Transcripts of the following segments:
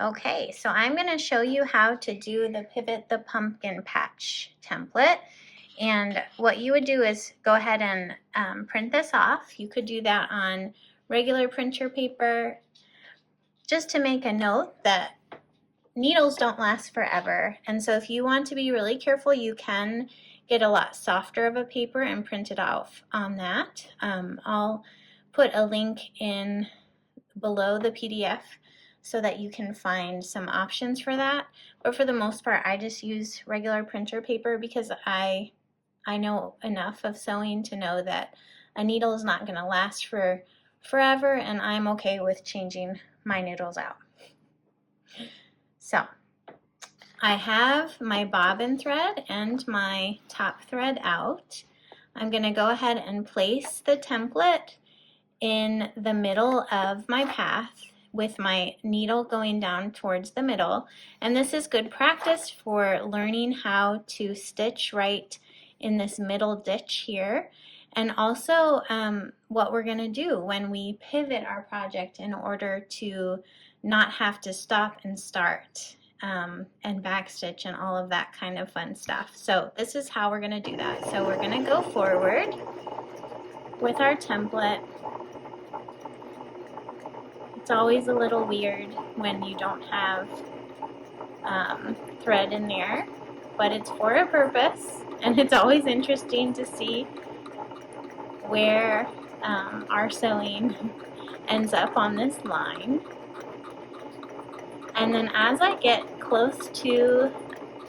Okay, so I'm going to show you how to do the Pivot the Pumpkin Patch template. And what you would do is go ahead and print this off. You could do that on regular printer paper, just to make a note that needles don't last forever. And so if you want to be really careful, you can get a lot softer of a paper and print it off on that. I'll put a link in below the PDF so that you can find some options for that. But for the most part, I just use regular printer paper because I know enough of sewing to know that a needle is not going to last for forever, and I'm okay with changing my needles out. So I have my bobbin thread and my top thread out. I'm going to go ahead and place the template in the middle of my path with my needle going down towards the middle. And this is good practice for learning how to stitch right in this middle ditch here. And also what we're going to do when we pivot our project in order to not have to stop and start and backstitch and all of that kind of fun stuff. So this is how we're going to do that. So we're going to go forward with our template. It's always a little weird when you don't have thread in there, but it's for a purpose, and it's always interesting to see where our sewing ends up on this line. And then as I get close to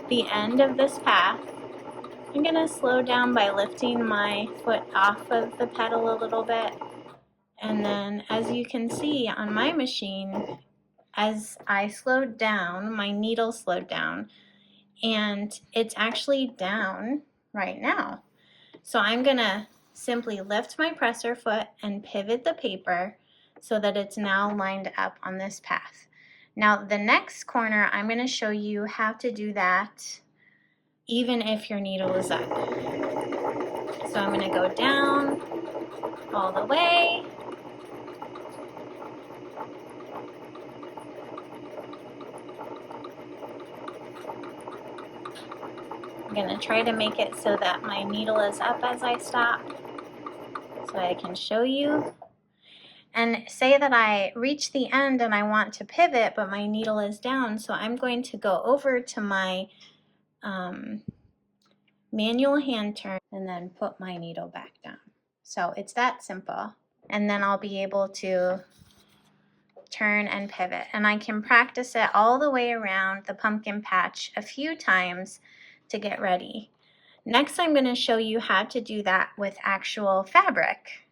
the end of this path, I'm going to slow down by lifting my foot off of the pedal a little bit. And then as you can see on my machine, as I slowed down, my needle slowed down, and it's actually down right now. So I'm going to simply lift my presser foot and pivot the paper so that it's now lined up on this path. Now the next corner, I'm going to show you how to do that even if your needle is up. So I'm going to go down all the way. I'm going to try to make it so that my needle is up as I stop so I can show you. And say that I reach the end and I want to pivot, but my needle is down, so I'm going to go over to my manual hand turn and then put my needle back down. So it's that simple. And then I'll be able to turn and pivot. And I can practice it all the way around the pumpkin patch a few times to get ready. Next, I'm going to show you how to do that with actual fabric.